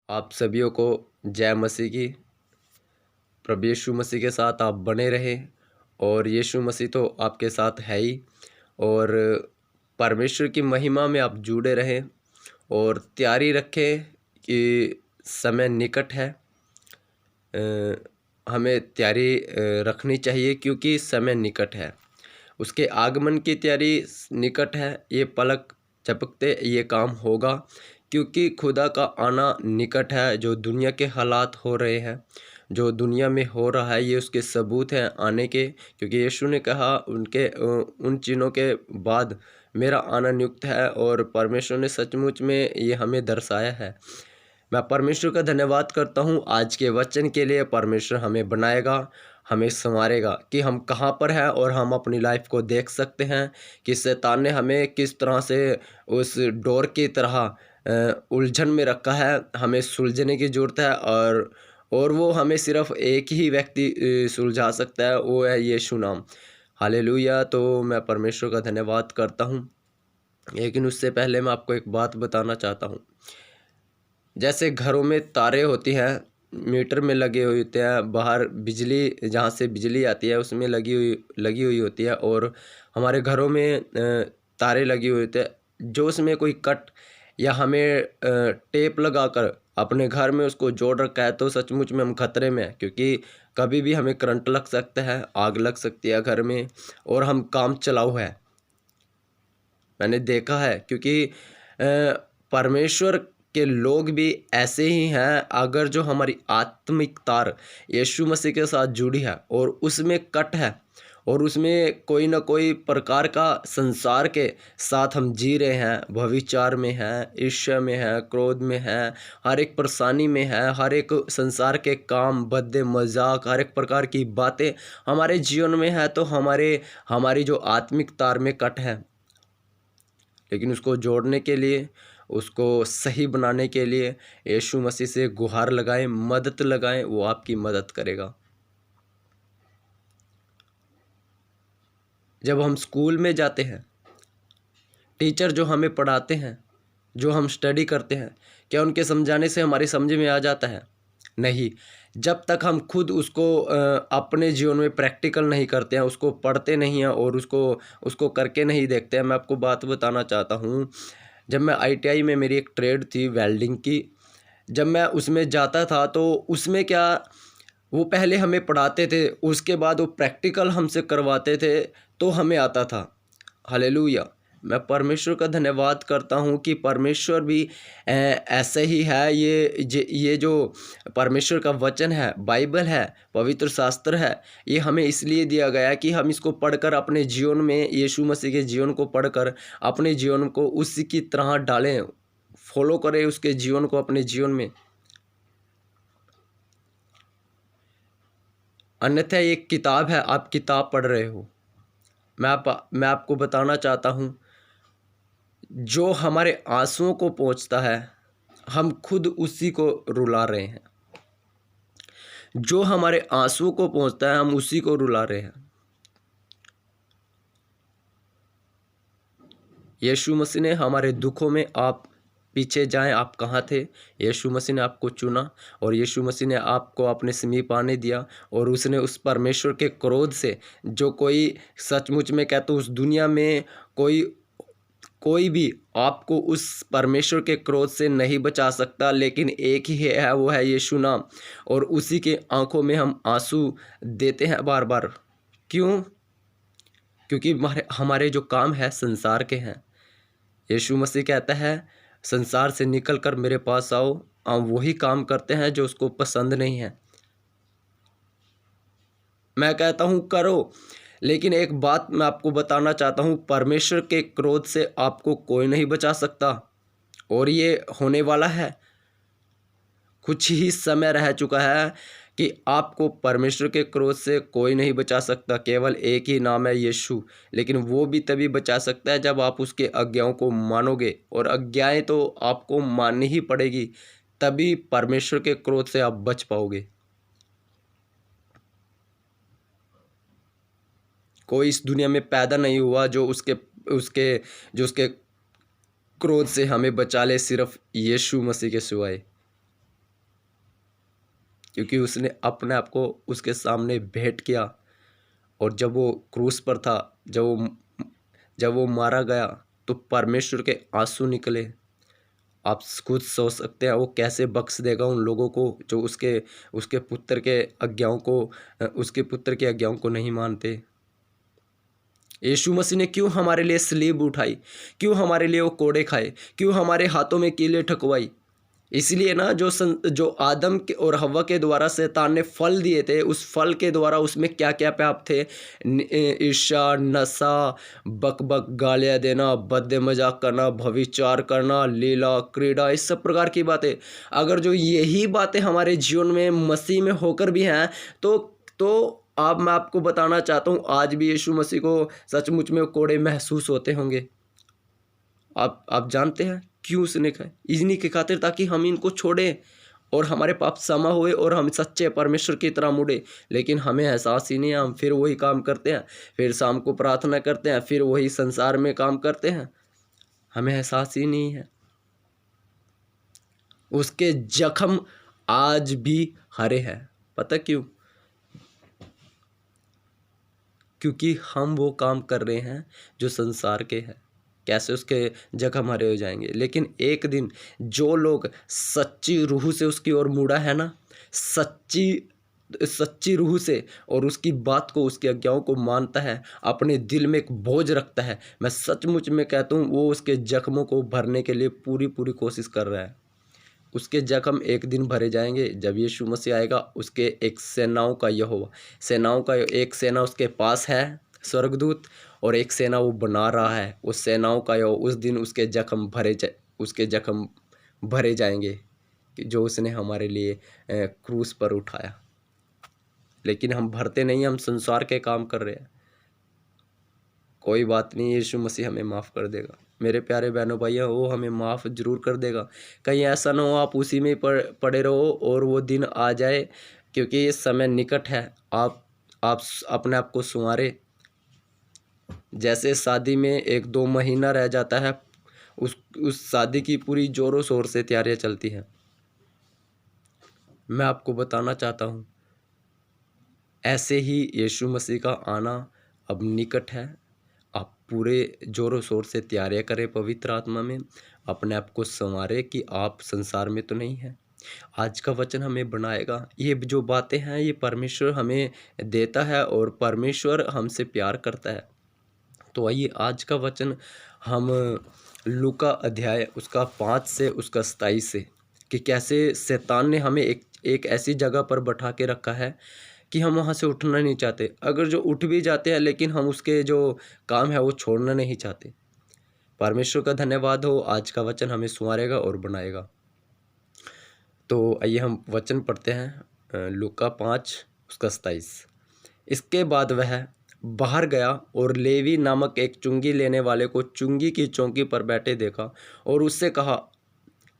आप सभियों को जय मसीह की। प्रभु यीशु मसीह के साथ आप बने रहें और यीशु मसीह तो आपके साथ है ही, और परमेश्वर की महिमा में आप जुड़े रहें और तैयारी रखें कि समय निकट है। हमें तैयारी रखनी चाहिए क्योंकि समय निकट है, उसके आगमन की तैयारी निकट है। ये पलक झपकते ये काम होगा क्योंकि खुदा का आना निकट है। जो दुनिया के हालात हो रहे हैं, जो दुनिया में हो रहा है, ये उसके सबूत हैं आने के। क्योंकि यीशु ने कहा उन चीज़ों के बाद मेरा आना नियुक्त है, और परमेश्वर ने सचमुच में ये हमें दर्शाया है। मैं परमेश्वर का धन्यवाद करता हूँ आज के वचन के लिए। परमेश्वर हमें बनाएगा, हमें संवारेगा कि हम कहाँ पर हैं, और हम अपनी लाइफ को देख सकते हैं कि शैतान ने हमें किस तरह से उस डोर की तरह उलझन में रखा है। हमें सुलझने की ज़रूरत है, और वो हमें सिर्फ एक ही व्यक्ति सुलझा सकता है, वो है यीशु नाम। हालेलुया। तो मैं परमेश्वर का धन्यवाद करता हूँ, लेकिन उससे पहले मैं आपको एक बात बताना चाहता हूँ। जैसे घरों में तारे होती हैं, मीटर में लगे हुए होते हैं, बाहर बिजली जहाँ से बिजली आती है उसमें लगी हुई होती है, और हमारे घरों में तारे लगी हुई होते हैं। जो उसमें कोई कट या हमें टेप लगाकर अपने घर में उसको जोड़ रखा है, तो सचमुच में हम खतरे में हैं, क्योंकि कभी भी हमें करंट लग सकता है, आग लग सकती है घर में, और हम काम चलाऊ है। मैंने देखा है, क्योंकि परमेश्वर के लोग भी ऐसे ही हैं। अगर जो हमारी आत्मिक तार यीशु मसीह के साथ जुड़ी है और उसमें कट है, और उसमें कोई ना कोई प्रकार का संसार के साथ हम जी रहे हैं, भविचार में हैं, ईर्ष्या में हैं, क्रोध में हैं, हर एक परेशानी में है, हर एक संसार के काम, बदे मजाक, हर एक प्रकार की बातें हमारे जीवन में है, तो हमारी जो आत्मिक तार में कट है। लेकिन उसको जोड़ने के लिए, उसको सही बनाने के लिए यीशु मसीह से गुहार लगाएं, मदद लगाएं, वो आपकी मदद करेगा। जब हम स्कूल में जाते हैं, टीचर जो हमें पढ़ाते हैं, जो हम स्टडी करते हैं, क्या उनके समझाने से हमारी समझ में आ जाता है? नहीं। जब तक हम खुद उसको अपने जीवन में प्रैक्टिकल नहीं करते हैं, उसको पढ़ते नहीं हैं और उसको करके नहीं देखते हैं। मैं आपको बात बताना चाहता हूँ, जब मैं ITI में, मेरी एक ट्रेड थी वेल्डिंग की, जब मैं उसमें जाता था तो उसमें क्या, वो पहले हमें पढ़ाते थे, उसके बाद वो प्रैक्टिकल हमसे करवाते थे, तो हमें आता था। हालेलुया। मैं परमेश्वर का धन्यवाद करता हूँ कि परमेश्वर भी ऐसे ही है। ये जो परमेश्वर का वचन है, बाइबल है, पवित्र शास्त्र है, ये हमें इसलिए दिया गया कि हम इसको पढ़कर अपने जीवन में, यीशु मसीह के जीवन को पढ़कर अपने जीवन को उसी की तरह डालें, फॉलो करें उसके जीवन को अपने जीवन में। अन्यथा एक किताब है, आप किताब पढ़ रहे हो। मैं आपको बताना चाहता हूँ, जो हमारे आंसुओं को पहुँचता है, हम खुद उसी को रुला रहे हैं। जो हमारे आंसुओं को पहुँचता है, हम उसी को रुला रहे हैं। यीशु मसीह ने हमारे दुखों में, आप पीछे जाएं, आप कहाँ थे, यीशु मसीह ने आपको चुना, और यीशु मसीह ने आपको अपने समीप आने दिया, और उसने उस परमेश्वर के क्रोध से, जो कोई सचमुच में कहते उस दुनिया में कोई भी आपको उस परमेश्वर के क्रोध से नहीं बचा सकता, लेकिन एक ही है, वो है यीशु नाम। और उसी के आंखों में हम आंसू देते हैं बार बार। क्यों? क्योंकि हमारे जो काम है संसार के हैं। यीशु मसीह कहता है, संसार से निकलकर मेरे पास आओ। हम वही काम करते हैं जो उसको पसंद नहीं है। मैं कहता हूँ करो, लेकिन एक बात मैं आपको बताना चाहता हूँ, परमेश्वर के क्रोध से आपको कोई नहीं बचा सकता, और ये होने वाला है। कुछ ही समय रह चुका है कि आपको परमेश्वर के क्रोध से कोई नहीं बचा सकता। केवल एक ही नाम है यीशु, लेकिन वो भी तभी बचा सकता है जब आप उसके आज्ञाओं को मानोगे, और आज्ञाएं तो आपको माननी ही पड़ेगी, तभी परमेश्वर के क्रोध से आप बच पाओगे। कोई इस दुनिया में पैदा नहीं हुआ जो उसके क्रोध से हमें बचा ले, सिर्फ यीशु मसीह के सिवाय। क्योंकि उसने अपने आप को उसके सामने भेंट किया। और जब वो क्रूस पर था, जब वो मारा गया, तो परमेश्वर के आंसू निकले। आप खुद सोच सकते हैं वो कैसे बख्श देगा उन लोगों को जो उसके पुत्र के आज्ञाओं को नहीं मानते। यीशु मसीह ने क्यों हमारे लिए सलीब उठाई, क्यों हमारे लिए वो कोड़े खाए, क्यों हमारे हाथों में कीलें ठकवाई? इसलिए ना, जो आदम के और हव्वा के द्वारा शैतान ने फल दिए थे, उस फल के द्वारा उसमें क्या क्या पाप थे? ईर्ष्या, नशा, बक गालियाँ देना, बदे मजाक करना, भविचार करना, लीला क्रीड़ा, इस सब प्रकार की बातें। अगर जो यही बातें हमारे जीवन में मसीह में होकर भी हैं, तो अब मैं आपको बताना चाहता हूँ, आज भी यीशु मसीह को सचमुच में कोड़े महसूस होते होंगे। आप जानते हैं क्यों उसने कहा? इन्हीं की खातिर, ताकि हम इनको छोड़ें और हमारे पाप क्षमा हुए और हम सच्चे परमेश्वर की तरह मुड़े। लेकिन हमें एहसास ही नहीं है, हम फिर वही काम करते हैं, फिर शाम को प्रार्थना करते हैं, फिर वही संसार में काम करते हैं। हमें एहसास ही नहीं है। उसके जख्म आज भी हरे हैं। पता क्यों? क्योंकि हम वो काम कर रहे हैं जो संसार के हैं। कैसे उसके जख्म हरे हो जाएंगे? लेकिन एक दिन जो लोग सच्ची रूह से उसकी ओर मुड़ा है ना, सच्ची रूह से, और उसकी बात को, उसकी आज्ञाओं को मानता है, अपने दिल में एक बोझ रखता है, मैं सचमुच में कहता हूँ वो उसके जख्मों को भरने के लिए पूरी कोशिश कर रहा है। उसके जख्म एक दिन भरे जाएंगे जब यीशु मसीह आएगा। उसके एक सेनाओं का एक सेना उसके पास है, स्वर्गदूत, और एक सेना वो बना रहा है। उस सेनाओं का उस दिन उसके जख्म भरे जाएंगे कि जो उसने हमारे लिए क्रूस पर उठाया। लेकिन हम भरते नहीं, हम संसार के काम कर रहे हैं। कोई बात नहीं, यीशु मसीह हमें माफ़ कर देगा। मेरे प्यारे बहनों भाइयों, वो हमें माफ़ ज़रूर कर देगा। कहीं ऐसा ना हो आप उसी में पड़े रहो और वो दिन आ जाए, क्योंकि ये समय निकट है। आप अपने आप को संवारें। जैसे शादी में 1-2 महीना रह जाता है, उस शादी की पूरी ज़ोरों शोर से तैयारियां चलती हैं। मैं आपको बताना चाहता हूँ, ऐसे ही यीशु मसीह का आना अब निकट है। आप पूरे ज़ोरों शोर से तैयारियां करें पवित्र आत्मा में, अपने आप को संवारें कि आप संसार में तो नहीं हैं। आज का वचन हमें बनाएगा। ये जो बातें हैं ये परमेश्वर हमें देता है और परमेश्वर हमसे प्यार करता है। तो आइए आज का वचन हम लूका अध्याय उसका 5 से उसका 27 से, कि कैसे शैतान ने हमें एक ऐसी जगह पर बैठा के रखा है कि हम वहाँ से उठना नहीं चाहते। अगर जो उठ भी जाते हैं, लेकिन हम उसके जो काम है वो छोड़ना नहीं चाहते। परमेश्वर का धन्यवाद हो, आज का वचन हमें संवारेगा और बनाएगा। तो आइए हम वचन पढ़ते हैं, लूका 5 उसका 27। इसके बाद वह बाहर गया और लेवी नामक एक चुंगी लेने वाले को चुंगी की चौकी पर बैठे देखा और उससे कहा,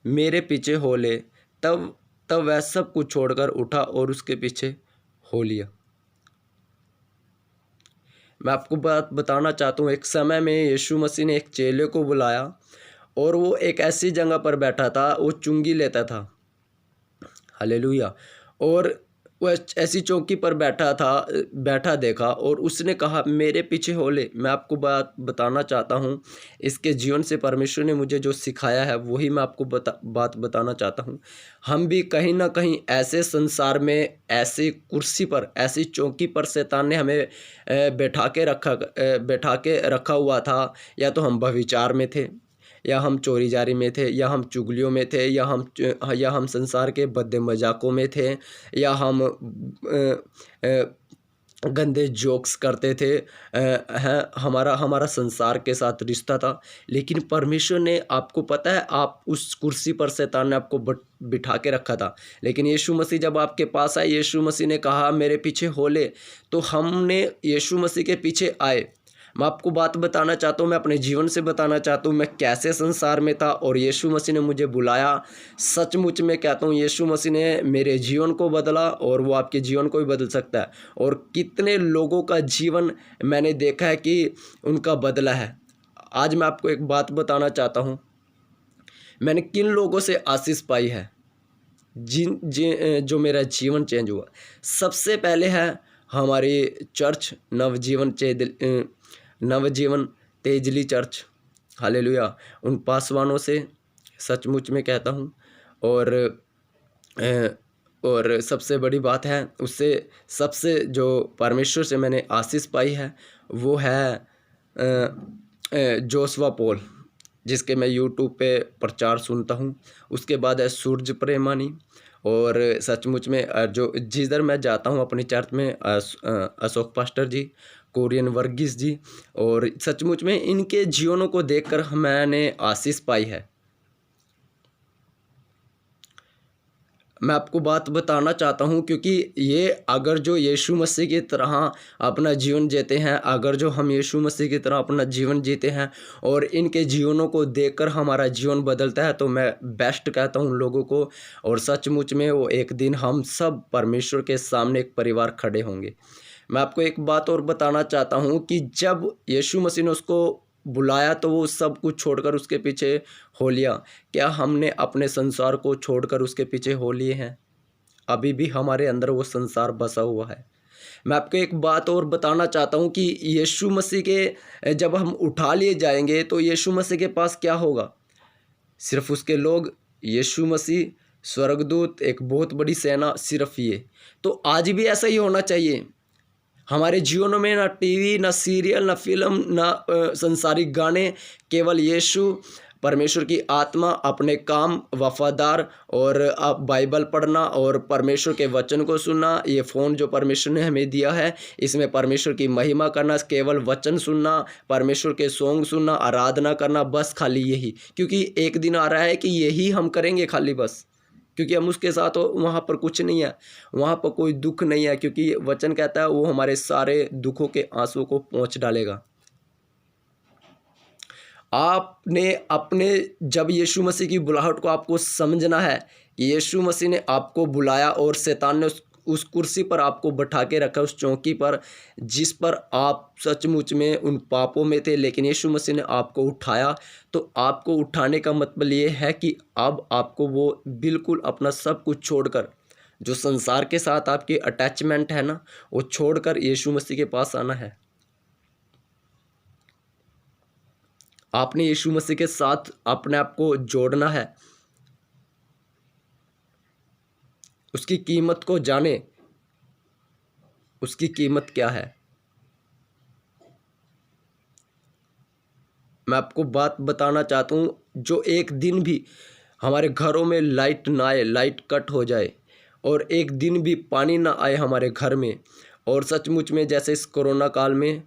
मेरे पीछे हो ले। तब वह सब कुछ छोड़कर उठा और उसके पीछे हो लिया। मैं आपको बात बताना चाहता हूँ, एक समय में यीशु मसीह ने एक चेले को बुलाया और वो एक ऐसी जगह पर बैठा था, वो चुंगी लेता था। हालेलुया। और वह ऐसी चौकी पर बैठा देखा और उसने कहा, मेरे पीछे हो ले। मैं आपको बात बताना चाहता हूँ, इसके जीवन से परमेश्वर ने मुझे जो सिखाया है वही मैं आपको बात बताना चाहता हूँ। हम भी कहीं ना कहीं ऐसे संसार में, ऐसी कुर्सी पर, ऐसी चौकी पर शैतान ने हमें बैठा के रखा हुआ था। या तो हम व्यभिचार में थे, या हम चोरी जारी में थे, या हम चुगलियों में थे, या हम संसार के बद्दे मजाकों में थे, या हम गंदे जोक्स करते थे। हमारा संसार के साथ रिश्ता था। लेकिन परमेश्वर ने, आपको पता है, आप उस कुर्सी पर शैतान ने आपको बिठा के रखा था। लेकिन यीशु मसीह जब आपके पास आए, यीशु मसीह ने कहा, मेरे पीछे हो ले। तो हमने यीशु मसीह के पीछे आए। मैं आपको बात बताना चाहता हूँ, मैं अपने जीवन से बताना चाहता हूँ, मैं कैसे संसार में था और यीशु मसीह ने मुझे बुलाया। सचमुच में कहता हूँ, यीशु मसीह ने मेरे जीवन को बदला और वो आपके जीवन को भी बदल सकता है। और कितने लोगों का जीवन मैंने देखा है कि उनका बदला है। आज मैं आपको एक बात बताना चाहता हूँ, मैंने किन लोगों से आशीष पाई है। जो मेरा जीवन चेंज हुआ, सबसे पहले है हमारी चर्च नवजीवन तेजली चर्च, हालेलुया। उन पासवानों से सचमुच में कहता हूँ। और और सबसे बड़ी बात है, उससे सबसे जो परमेश्वर से मैंने आशीष पाई है वो है जोशुआ पॉल, जिसके मैं यूट्यूब पे प्रचार सुनता हूँ। उसके बाद है सूरज प्रेमानी, और सचमुच में जो जिधर मैं जाता हूँ अपनी चर्च में अशोक पास्टर जी, कोरियन वर्गीस जी, और सचमुच में इनके जीवनों को देखकर मैंने आशीष पाई है। मैं आपको बात बताना चाहता हूँ, क्योंकि ये अगर जो यीशु मसीह की तरह अपना जीवन जीते हैं, अगर जो हम यीशु मसीह की तरह अपना जीवन जीते हैं और इनके जीवनों को देखकर हमारा जीवन बदलता है, तो मैं बेस्ट कहता हूँ उन लोगों को। और सचमुच में वो एक दिन हम सब परमेश्वर के सामने एक परिवार खड़े होंगे। मैं आपको एक बात और बताना चाहता हूँ कि जब यीशु मसीह ने उसको बुलाया तो वो सब कुछ छोड़कर उसके पीछे हो लिया। क्या हमने अपने संसार को छोड़कर उसके पीछे हो लिए हैं? अभी भी हमारे अंदर वो संसार बसा हुआ है। मैं आपको एक बात और बताना चाहता हूँ कि यीशु मसीह के जब हम उठा लिए जाएंगे तो यीशु मसीह के पास क्या होगा? सिर्फ उसके लोग, यीशु मसीह, स्वर्गदूत, एक बहुत बड़ी सेना, सिर्फ ये। तो आज भी ऐसा ही होना चाहिए। हमारे जीवनों में ना टीवी, ना सीरियल, ना फिल्म, ना संसारिक गाने, केवल यीशु, परमेश्वर की आत्मा, अपने काम, वफादार, और आप बाइबल पढ़ना और परमेश्वर के वचन को सुनना। ये फ़ोन जो परमेश्वर ने हमें दिया है, इसमें परमेश्वर की महिमा करना, केवल वचन सुनना, परमेश्वर के सॉन्ग सुनना, आराधना करना, बस खाली यही। क्योंकि एक दिन आ रहा है कि यही हम करेंगे खाली बस, क्योंकि हम उसके साथ हो, वहाँ पर कुछ नहीं है, वहाँ पर कोई दुख नहीं है, क्योंकि वचन कहता है वो हमारे सारे दुखों के आंसू को पोंछ डालेगा। आपने अपने जब यीशु मसीह की बुलाहट को आपको समझना है कि यीशु मसीह ने आपको बुलाया और शैतान ने उस कुर्सी पर आपको बैठा के रखा, उस चौकी पर जिस पर आप सचमुच में उन पापों में थे, लेकिन यीशु मसीह ने आपको उठाया। तो आपको उठाने का मतलब ये है कि अब आपको वो बिल्कुल अपना सब कुछ छोड़कर, जो संसार के साथ आपकी अटैचमेंट है ना, वो छोड़कर यीशु मसीह के पास आना है। आपने यीशु मसीह के साथ अपने आप को जोड़ना है। उसकी कीमत को जाने, उसकी कीमत क्या है। मैं आपको बात बताना चाहता हूँ, जो एक दिन भी हमारे घरों में लाइट ना आए, लाइट कट हो जाए, और एक दिन भी पानी ना आए हमारे घर में, और सचमुच में जैसे इस कोरोना काल में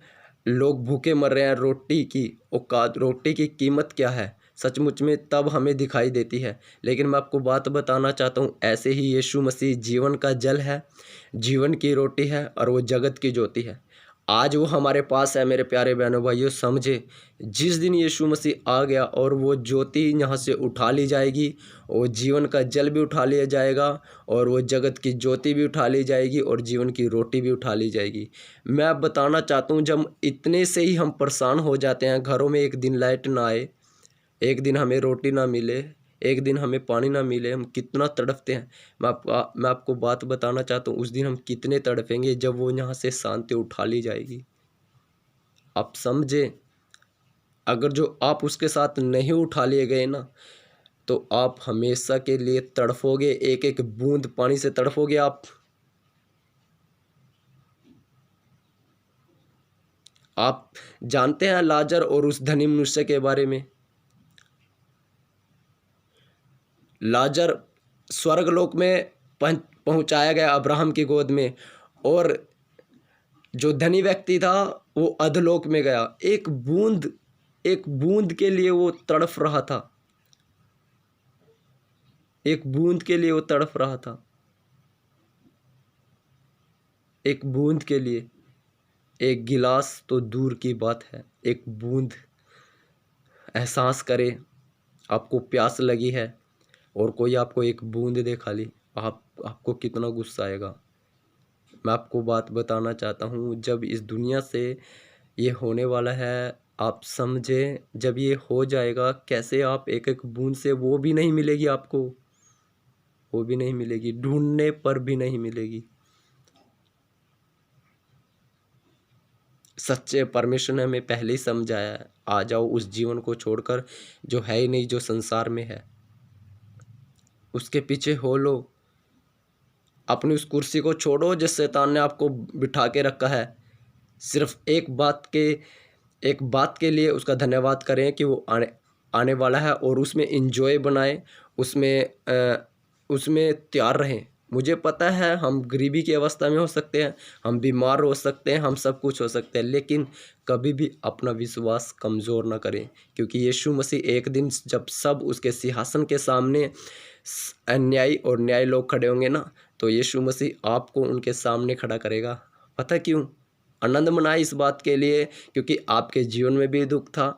लोग भूखे मर रहे हैं रोटी की औकात, रोटी की कीमत क्या है सचमुच में तब हमें दिखाई देती है। लेकिन मैं आपको बात बताना चाहता हूँ, ऐसे ही यीशु मसीह जीवन का जल है, जीवन की रोटी है, और वो जगत की ज्योति है। आज वो हमारे पास है मेरे प्यारे बहनों भाइयों। समझे, जिस दिन यीशु मसीह आ गया और वो ज्योति यहाँ से उठा ली जाएगी, वो जीवन का जल भी उठा लिया जाएगा, और वो जगत की ज्योति भी उठा ली जाएगी, और जीवन की रोटी भी उठा ली जाएगी। मैं अब बताना चाहता हूँ, जब इतने से ही हम परेशान हो जाते हैं, घरों में एक दिन लाइट ना आए, एक दिन हमें रोटी ना मिले, एक दिन हमें पानी ना मिले, हम कितना तड़पते हैं। मैं आपको बात बताना चाहता हूँ, उस दिन हम कितने तड़पेंगे जब वो यहाँ से शांति उठा ली जाएगी। आप समझे, अगर जो आप उसके साथ नहीं उठा लिए गए ना, तो आप हमेशा के लिए तड़फोगे, एक एक बूंद पानी से तड़फोगे आप। आप जानते हैं लाजर और उस धनी मनुष्य के बारे में। लाजर स्वर्गलोक में पहुंचाया गया अब्राहम की गोद में, और जो धनी व्यक्ति था वो अधलोक में गया। एक बूंद के लिए वो तड़फ रहा था, एक बूंद के लिए वो तड़फ रहा था, एक बूंद के लिए। एक गिलास तो दूर की बात है, एक बूंद। एहसास करे, आपको प्यास लगी है और कोई आपको एक बूंद दे खाली, आपको कितना गुस्सा आएगा। मैं आपको बात बताना चाहता हूँ, जब इस दुनिया से ये होने वाला है, आप समझे, जब ये हो जाएगा कैसे आप एक एक बूंद से वो भी नहीं मिलेगी आपको। वो भी नहीं मिलेगी, ढूंढने पर भी नहीं मिलेगी। सच्चे परमेश्वर ने हमें पहले ही समझाया है, आ जाओ उस जीवन को छोड़कर जो है ही नहीं, जो संसार में है, उसके पीछे हो लो। अपनी उस कुर्सी को छोड़ो जिस शैतान ने आपको बिठा के रखा है। सिर्फ एक बात के लिए उसका धन्यवाद करें कि वो आने वाला है, और उसमें इंजॉय बनाएं, उसमें तैयार रहें। मुझे पता है हम गरीबी की अवस्था में हो सकते हैं, हम बीमार हो सकते हैं, हम सब कुछ हो सकते हैं, लेकिन कभी भी अपना विश्वास कमज़ोर ना करें, क्योंकि यीशु मसीह एक दिन जब सब उसके सिंहासन के सामने अन्यायी और न्यायी लोग खड़े होंगे ना, तो यीशु मसीह आपको उनके सामने खड़ा करेगा। पता क्यों? आनंद मनाए इस बात के लिए, क्योंकि आपके जीवन में भी दुख था,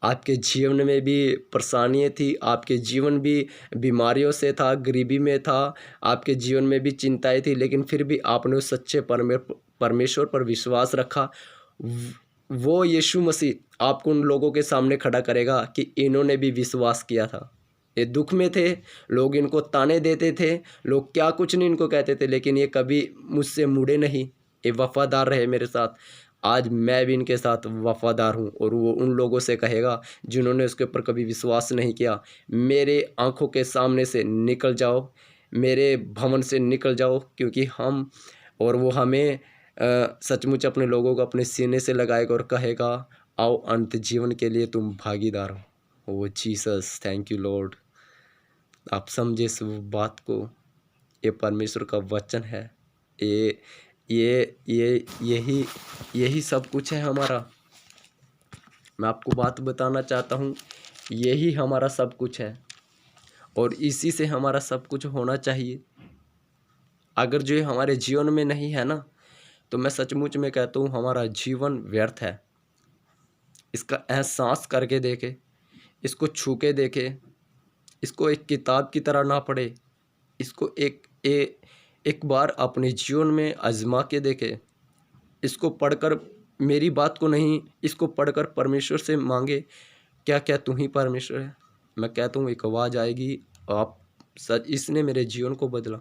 आपके जीवन में भी परेशानियाँ थी, आपके जीवन भी बीमारियों से था, गरीबी में था, आपके जीवन में भी चिंताएं थी, लेकिन फिर भी आपने उस सच्चे परमेश्वर पर विश्वास रखा। वो यीशु मसीह आपको उन लोगों के सामने खड़ा करेगा कि इन्होंने भी विश्वास किया था। ये दुख में थे, लोग इनको ताने देते थे, लोग क्या कुछ नहीं इनको कहते थे, लेकिन ये कभी मुझसे मुड़े नहीं, ये वफ़ादार रहे मेरे साथ। आज मैं भी इनके साथ वफ़ादार हूँ, और वो उन लोगों से कहेगा जिन्होंने उसके ऊपर कभी विश्वास नहीं किया, मेरे आँखों के सामने से निकल जाओ, मेरे भवन से निकल जाओ, क्योंकि हम और वो हमें सचमुच अपने लोगों को अपने सीने से लगाएगा और कहेगा, आओ अनंत जीवन के लिए तुम भागीदार हो। ओ जीसस, थैंक यू लॉर्ड। आप समझे इस बात को, ये परमेश्वर का वचन है, यही सब कुछ है हमारा। मैं आपको बात बताना चाहता हूँ, यही हमारा सब कुछ है, और इसी से हमारा सब कुछ होना चाहिए। अगर जो हमारे जीवन में नहीं है ना, तो मैं सचमुच में कहता हूँ हमारा जीवन व्यर्थ है। इसका एहसास करके देखे, इसको छू के देखे, इसको एक किताब की तरह ना पढ़े, इसको एक बार अपने जीवन में आजमा के देखे। इसको पढ़कर, मेरी बात को नहीं, इसको पढ़कर परमेश्वर से मांगे, क्या क्या तू ही परमेश्वर है। मैं कहता हूँ एक आवाज़ आएगी, आप सच, इसने मेरे जीवन को बदला,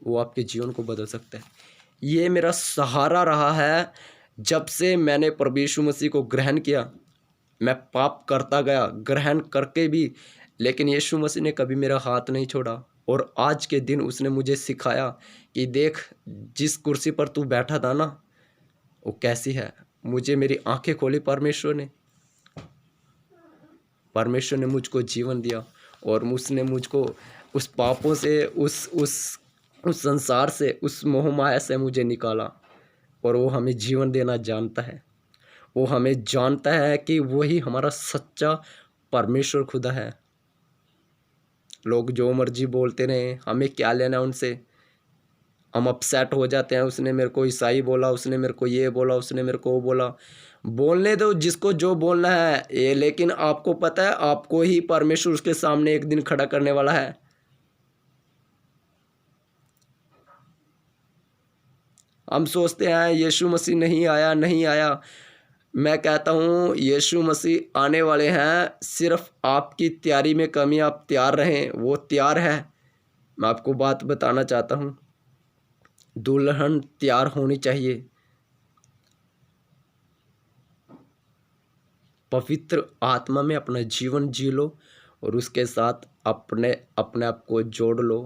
वो आपके जीवन को बदल सकता है। ये मेरा सहारा रहा है। जब से मैंने प्रभु यीशु मसीह को ग्रहण किया, मैं पाप करता गया ग्रहण करके भी, लेकिन यीशु मसीह ने कभी मेरा हाथ नहीं छोड़ा। और आज के दिन उसने मुझे सिखाया कि देख, जिस कुर्सी पर तू बैठा था ना, वो कैसी है। मुझे मेरी आंखें खोली परमेश्वर ने मुझको जीवन दिया, और उसने मुझको उस पापों से, उस संसार से, उस मोह माया से मुझे निकाला। और वो हमें जीवन देना जानता है। वो हमें जानता है कि वही हमारा सच्चा परमेश्वर खुदा है। लोग जो मर्जी बोलते रहे, हमें क्या लेना उनसे। हम अपसेट हो जाते हैं, उसने मेरे को ईसाई बोला, उसने मेरे को ये बोला, उसने मेरे को वो बोला। बोलने दो जिसको जो बोलना है ये, लेकिन आपको पता है आपको ही परमेश्वर उसके सामने एक दिन खड़ा करने वाला है। हम सोचते हैं यीशु मसीह नहीं आया। मैं कहता हूँ यीशु मसीह आने वाले हैं, सिर्फ आपकी तैयारी में कमी, आप तैयार रहें, वो तैयार है। मैं आपको बात बताना चाहता हूँ, दुल्हन तैयार होनी चाहिए। पवित्र आत्मा में अपना जीवन जी लो, और उसके साथ अपने आप को जोड़ लो।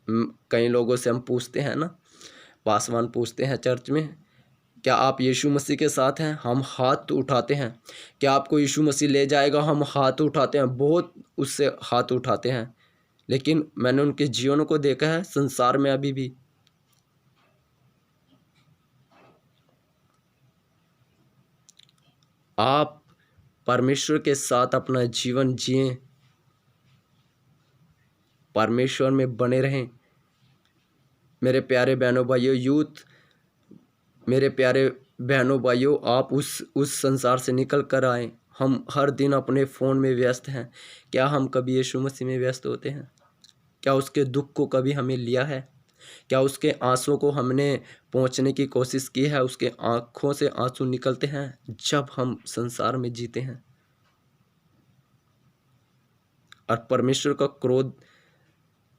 कई लोगों से हम पूछते हैं ना, पासवान पूछते हैं चर्च में, क्या आप यीशु मसीह के साथ हैं? हम हाथ उठाते हैं। क्या आपको यीशु मसीह ले जाएगा? हम हाथ उठाते हैं, बहुत उससे हाथ उठाते हैं। लेकिन मैंने उनके जीवनों को देखा है संसार में अभी भी। आप परमेश्वर के साथ अपना जीवन जिएं, परमेश्वर में बने रहें। मेरे प्यारे बहनों भाइयों, यूथ, मेरे प्यारे बहनों भाइयों, आप उस संसार से निकल कर आएँ। हम हर दिन अपने फ़ोन में व्यस्त हैं। क्या हम कभी यीशु मसीह में व्यस्त होते हैं? क्या उसके दुख को कभी हमें लिया है? क्या उसके आंसुओं को हमने पहुंचने की कोशिश की है? उसके आँखों से आंसू निकलते हैं जब हम संसार में जीते हैं, और परमेश्वर का क्रोध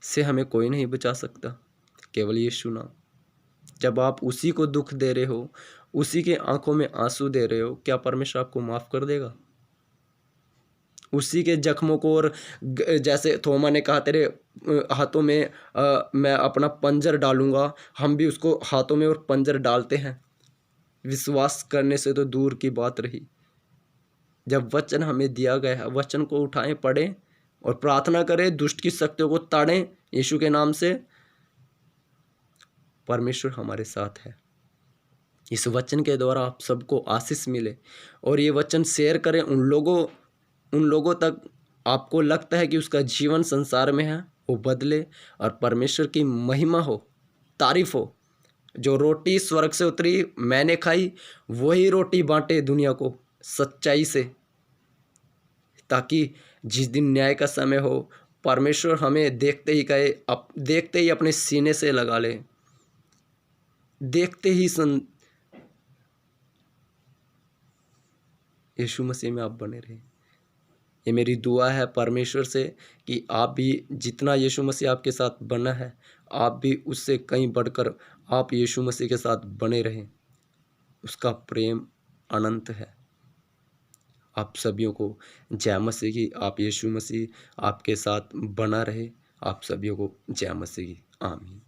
से हमें कोई नहीं बचा सकता, केवल यीशु नाम। जब आप उसी को दुख दे रहे हो, उसी के आंखों में आंसू दे रहे हो, क्या परमेश्वर आपको माफ़ कर देगा? उसी के जख्मों को, और जैसे थोमा ने कहा तेरे हाथों में मैं अपना पंजर डालूंगा, हम भी उसको हाथों में और पंजर डालते हैं। विश्वास करने से तो दूर की बात रही। जब वचन हमें दिया गया है, वचन को उठाएं, पढ़ें और प्रार्थना करें, दुष्ट की शक्तियों को ताड़ें यीशु के नाम से। परमेश्वर हमारे साथ है। इस वचन के द्वारा आप सबको आशीष मिले, और ये वचन शेयर करें उन लोगों तक आपको लगता है कि उसका जीवन संसार में है, वो बदले और परमेश्वर की महिमा हो, तारीफ हो। जो रोटी स्वर्ग से उतरी मैंने खाई, वही रोटी बांटे दुनिया को सच्चाई से, ताकि जिस दिन न्याय का समय हो, परमेश्वर हमें देखते ही कहे, देखते ही अपने सीने से लगा ले, देखते ही यीशु मसीह में आप बने रहे। ये मेरी दुआ है परमेश्वर से कि आप भी, जितना यीशु मसीह आपके साथ बना है, आप भी उससे कहीं बढ़कर आप यीशु मसीह के साथ बने रहें। उसका प्रेम अनंत है। आप सभी को जय मसीह की। आप यीशु मसीह आपके साथ बना रहे। आप सभी को जय मसीह की। आमीन।